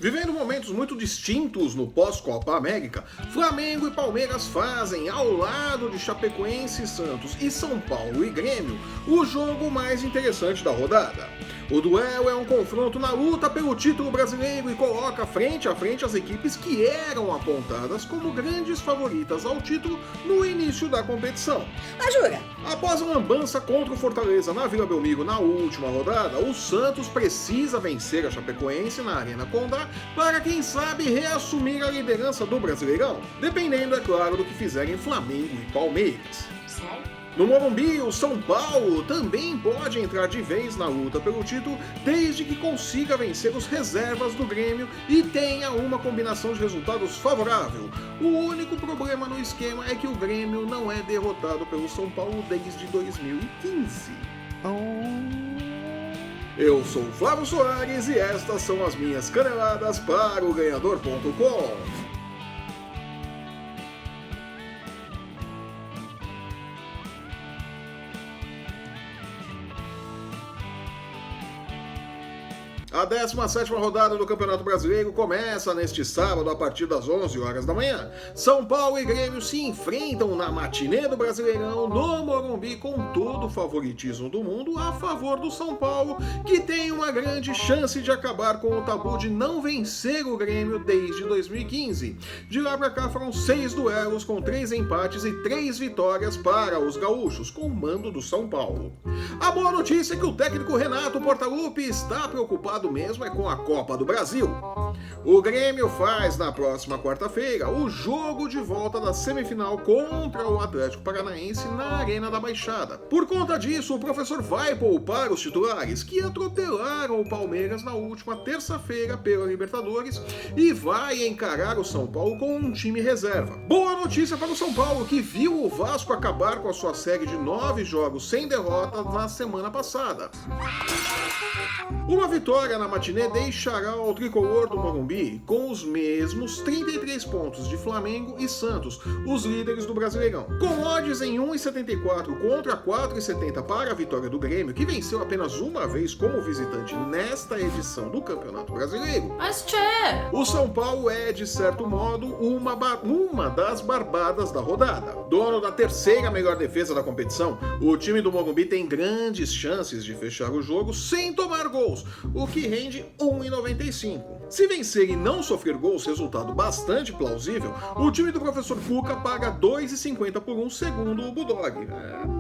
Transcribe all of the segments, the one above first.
Vivendo momentos muito distintos no pós-Copa América, Flamengo e Palmeiras fazem, ao lado de Chapecoense e Santos e São Paulo e Grêmio, o jogo mais interessante da rodada. O duelo é um confronto na luta pelo título brasileiro e coloca frente a frente as equipes que eram apontadas como grandes favoritas ao título no início da competição. Jura? Após a lambança contra o Fortaleza na Vila Belmiro na última rodada, o Santos precisa vencer a Chapecoense na Arena Condá para, quem sabe, reassumir a liderança do Brasileirão, dependendo, é claro, do que fizerem Flamengo e Palmeiras. Sério? No Morumbi, o São Paulo também pode entrar de vez na luta pelo título, desde que consiga vencer os reservas do Grêmio e tenha uma combinação de resultados favorável. O único problema no esquema é que o Grêmio não é derrotado pelo São Paulo desde 2015. Eu sou o Flávio Soares e estas são as minhas caneladas para o Ganhador.com. A 17ª rodada do Campeonato Brasileiro começa neste sábado a partir das 11 horas da manhã. São Paulo e Grêmio se enfrentam na matinê do Brasileirão no Morumbi com todo o favoritismo do mundo a favor do São Paulo, que tem uma grande chance de acabar com o tabu de não vencer o Grêmio desde 2015. De lá pra cá foram 6 duelos com 3 empates e 3 vitórias para os gaúchos, com o mando do São Paulo. A boa notícia é que o técnico Renato Portaluppi está preocupado mesmo é com a Copa do Brasil. O Grêmio faz na próxima quarta-feira o jogo de volta da semifinal contra o Atlético Paranaense na Arena da Baixada. Por conta disso, o professor vai poupar os titulares que atropelaram o Palmeiras na última terça-feira pela Libertadores e vai encarar o São Paulo com um time reserva. Boa notícia para o São Paulo, que viu o Vasco acabar com a sua série de 9 jogos sem derrota na semana passada. Uma vitória na matinê deixará o tricolor do Morumbi com os mesmos 33 pontos de Flamengo e Santos, os líderes do Brasileirão. Com odds em 1,74 contra 4,70 para a vitória do Grêmio, que venceu apenas uma vez como visitante nesta edição do Campeonato Brasileiro. Mas tchê! O São Paulo é, de certo modo, uma das barbadas da rodada. Dono da terceira melhor defesa da competição, o time do Morumbi tem grandes chances de fechar o jogo sem tomar gols, o que rende 1,95. Se vencer e não sofrer gols, resultado bastante plausível, o time do professor Cuca paga 2,50 por 1 segundo o Bulldog.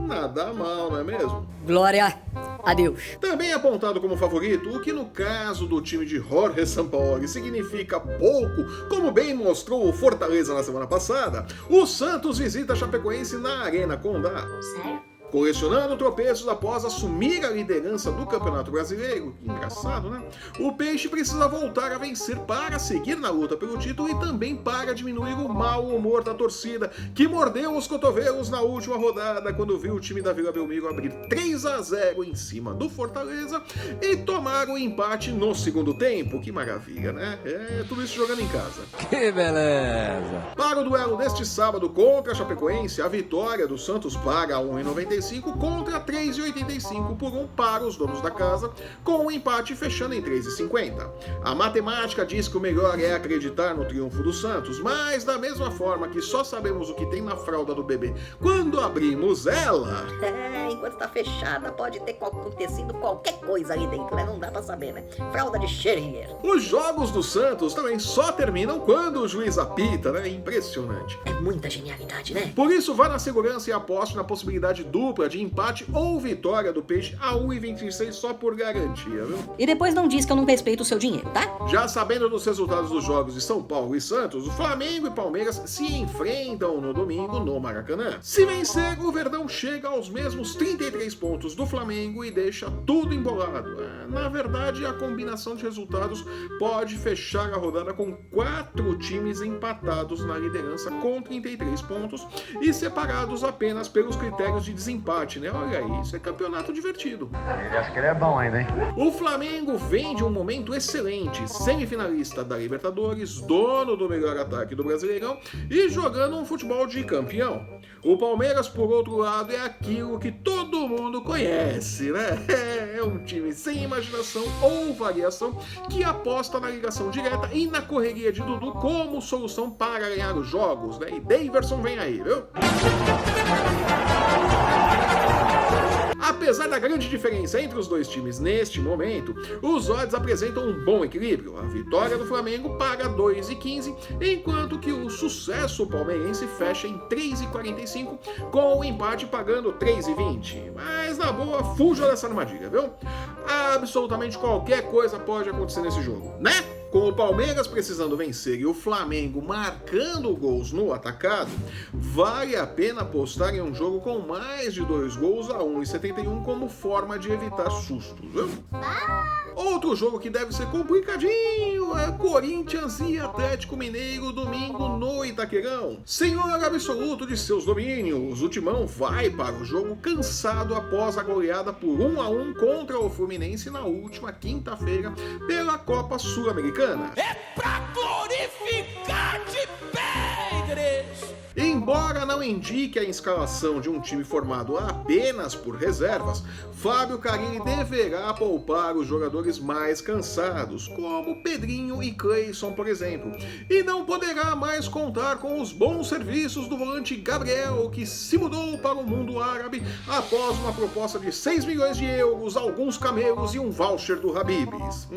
Nada mal, não é mesmo? Glória a Deus. Também apontado como favorito, o que no caso do time de Jorge Sampaoli significa pouco, como bem mostrou o Fortaleza na semana passada, o Santos visita a Chapecoense na Arena Condá. Sério? Colecionando tropeços após assumir a liderança do Campeonato Brasileiro, engraçado, né? O Peixe precisa voltar a vencer para seguir na luta pelo título e também para diminuir o mau humor da torcida, que mordeu os cotovelos na última rodada quando viu o time da Vila Belmiro abrir 3-0 em cima do Fortaleza e tomar o empate no segundo tempo. Que maravilha, né? Tudo isso jogando em casa. Que beleza! Para o duelo deste sábado contra a Chapecoense, a vitória do Santos paga 1,95 contra 3,85 por 1 para os donos da casa, com o empate fechando em 3,50. A matemática diz que o melhor é acreditar no triunfo do Santos, mas da mesma forma que só sabemos o que tem na fralda do bebê quando abrimos ela... Enquanto tá fechada, pode ter acontecido qualquer coisa ali dentro, né? Não dá pra saber, né? Fralda de Schrödinger. Os jogos do Santos também só terminam quando o juiz apita, né? Impressionante. É muita genialidade, né? Por isso, vá na segurança e aposte na possibilidade dupla de empate ou vitória do Peixe a 1,26 só por garantia, viu? E depois não diz que eu não respeito o seu dinheiro, tá? Já sabendo dos resultados dos jogos de São Paulo e Santos, o Flamengo e Palmeiras se enfrentam no domingo no Maracanã. Se vencer, o Verdão chega aos mesmos 33 pontos do Flamengo e deixa tudo embolado. Na verdade, a combinação de resultados pode fechar a rodada com 4 times empatados na liderança com 33 pontos e separados apenas pelos critérios de desempenho empate, né? Olha aí, isso é campeonato divertido. Ele acha que ele é bom ainda, hein? O Flamengo vem de um momento excelente, semifinalista da Libertadores, dono do melhor ataque do Brasileirão e jogando um futebol de campeão. O Palmeiras, por outro lado, é aquilo que todo mundo conhece, né? É um time sem imaginação ou variação que aposta na ligação direta e na correria de Dudu como solução para ganhar os jogos, né? E Daverson vem aí, viu? Apesar da grande diferença entre os dois times neste momento, os odds apresentam um bom equilíbrio. A vitória do Flamengo paga 2,15, enquanto que o sucesso palmeirense fecha em 3,45, com o empate pagando 3,20. Mas na boa, fuja dessa armadilha, viu? Absolutamente qualquer coisa pode acontecer nesse jogo, né? Com o Palmeiras precisando vencer e o Flamengo marcando gols no atacado, vale a pena apostar em um jogo com mais de 2 gols a 1,71 como forma de evitar sustos, viu? Outro jogo que deve ser complicadinho é Corinthians e Atlético Mineiro domingo no Itaquerão. Senhor absoluto de seus domínios, o Timão vai para o jogo cansado após a goleada por 1-1 contra o Fluminense na última quinta-feira pela Copa Sul-Americana. É pra glorificar de pé, igreja! Embora não indique a escalação de um time formado apenas por reservas, Fábio Carilli deverá poupar os jogadores mais cansados, como Pedrinho e Cleison, por exemplo, e não poderá mais contar com os bons serviços do volante Gabriel, que se mudou para o mundo árabe após uma proposta de 6 milhões de euros, alguns camelos e um voucher do Habib's.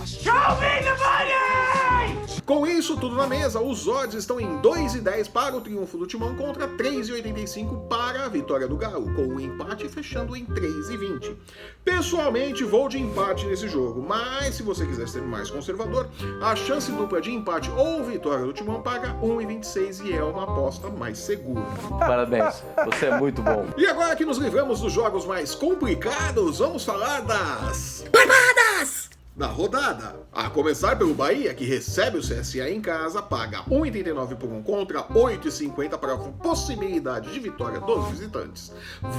Show me the money! Com isso tudo na mesa, os odds estão em 2,10 para o triunfo do Timão contra 3,85 para a vitória do Galo, com o empate fechando em 3,20. Pessoalmente, vou de empate nesse jogo, mas se você quiser ser mais conservador, a chance dupla de empate ou vitória do Timão paga 1,26 e é uma aposta mais segura. Parabéns, você é muito bom. E agora que nos livramos dos jogos mais complicados, vamos falar das Barbadas! da rodada. A começar pelo Bahia, que recebe o CSA em casa, paga 1,89 por 1 contra 8,50 para a possibilidade de vitória dos visitantes.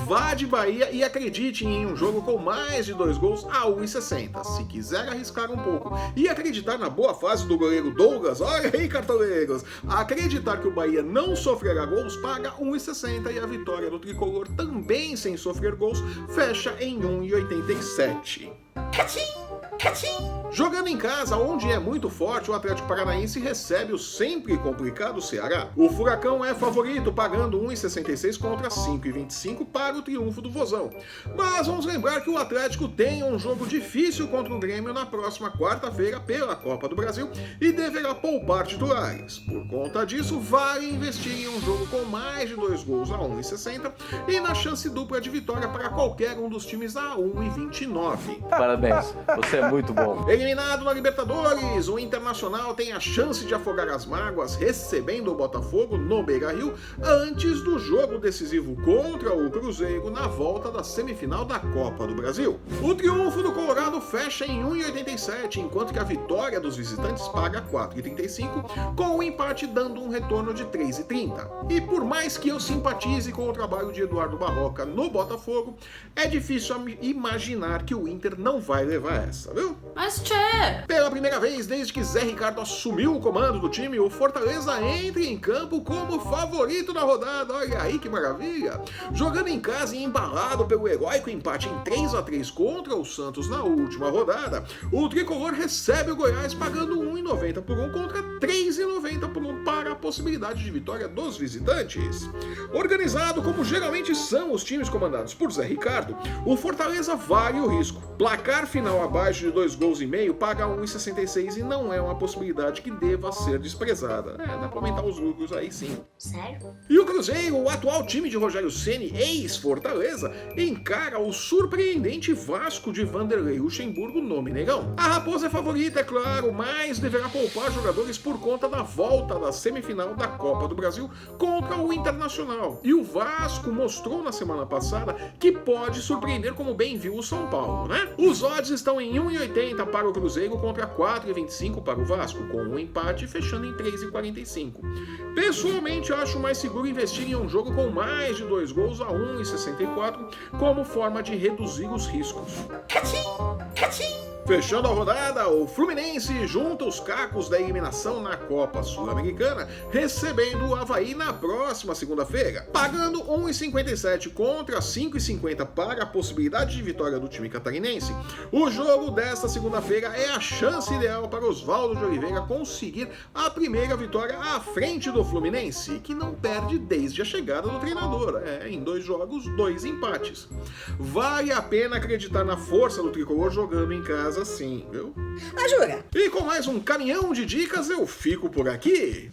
Vá de Bahia e acredite em um jogo com mais de 2 gols a 1,60. Se quiser arriscar um pouco e acreditar na boa fase do goleiro Douglas, olha aí, cartoleiros, acreditar que o Bahia não sofrerá gols, paga 1,60 e a vitória do tricolor também sem sofrer gols fecha em 1,87. Jogando em casa, onde é muito forte, o Atlético Paranaense recebe o sempre complicado Ceará. O Furacão é favorito, pagando 1,66 contra 5,25 para o triunfo do Vozão. Mas vamos lembrar que o Atlético tem um jogo difícil contra o Grêmio na próxima quarta-feira pela Copa do Brasil e deverá poupar titulares. Por conta disso, vale investir em um jogo com mais de 2 gols a 1,60 e na chance dupla de vitória para qualquer um dos times a 1,29. Parabéns, você é muito bom. Eliminado na Libertadores, o Internacional tem a chance de afogar as mágoas recebendo o Botafogo no Beira-Rio antes do jogo decisivo contra o Cruzeiro na volta da semifinal da Copa do Brasil. O triunfo do Colorado fecha em 1,87, enquanto que a vitória dos visitantes paga 4,35, com o empate dando um retorno de 3,30. E por mais que eu simpatize com o trabalho de Eduardo Barroca no Botafogo, é difícil imaginar que o Inter não vai levar essa, viu? Mas tchê! Pela primeira vez desde que Zé Ricardo assumiu o comando do time, o Fortaleza entra em campo como favorito da rodada. Olha aí que maravilha! Jogando em casa e embalado pelo heróico empate em 3-3 contra o Santos na última rodada, o tricolor recebe o Goiás pagando 1,90 por 1 contra 3,90 por 1 para a possibilidade de vitória dos visitantes. Organizado como geralmente são os times comandados por Zé Ricardo, o Fortaleza vale o risco. Placar final abaixo de 2 gols e meio paga 1,66 e não é uma possibilidade que deva ser desprezada. Dá pra aumentar os lucros aí sim. Sério? E o Cruzeiro, o atual time de Rogério Ceni, ex-Fortaleza, encara o surpreendente Vasco de Vanderlei Luxemburgo no Mineirão. A Raposa é favorita, é claro, mas deverá poupar jogadores por conta da volta da semifinal da Copa do Brasil contra o Internacional. E o Vasco mostrou na semana passada que pode surpreender, como bem viu o São Paulo, né? Os odds estão em 1,80 para o Cruzeiro contra 4,25 para o Vasco, com um empate fechando em 3,45. Pessoalmente, acho mais seguro investir investir em um jogo com mais de 2 gols a 1,64 como forma de reduzir os riscos. Fechando a rodada, o Fluminense junta os cacos da eliminação na Copa Sul-Americana, recebendo o Avaí na próxima segunda-feira, pagando 1,57 contra 5,50 para a possibilidade de vitória do time catarinense. O jogo desta segunda-feira é a chance ideal para Oswaldo de Oliveira conseguir a primeira vitória à frente do Fluminense, que não perde desde a chegada do treinador. Em 2 jogos, 2 empates. Vale a pena acreditar na força do tricolor jogando em casa assim, viu? Ah, jura? E com mais um caminhão de dicas eu fico por aqui.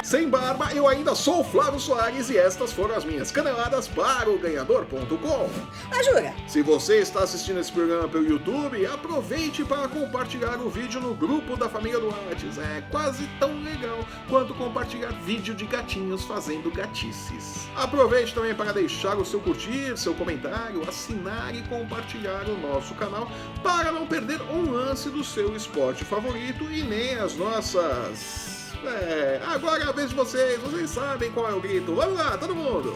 Sem barba, eu ainda sou o Flávio Soares e estas foram as minhas caneladas para o Ganhador.com. Ah, jura? Se você está assistindo esse programa pelo YouTube, aproveite para compartilhar o vídeo no grupo da família do Whats. É quase tão legal quanto compartilhar vídeo de gatinhos fazendo gatices. Aproveite também para deixar o seu curtir, seu comentário, assinar e compartilhar o nosso canal para não perder um lance do seu esporte favorito e nem as nossas... agora é a vez de vocês sabem qual é o grito. Vamos lá, todo mundo!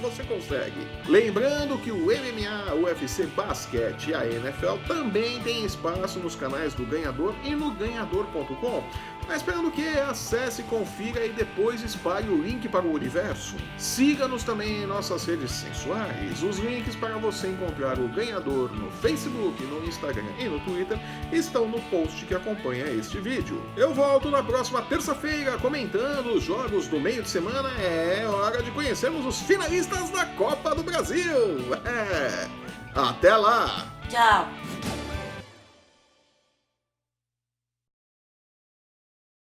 Você consegue. Lembrando que o MMA, o UFC Basquete e a NFL também tem espaço nos canais do Ganhador e no Ganhador.com. Tá esperando o quê? Acesse, confira e depois espalhe o link para o universo. Siga-nos também em nossas redes sensuais. Os links para você encontrar o Ganhador no Facebook, no Instagram e no Twitter estão no post que acompanha este vídeo. Eu volto na próxima terça-feira comentando os jogos do meio de semana. É hora de conhecermos os finalistas da Copa do Brasil. Até lá! Tchau!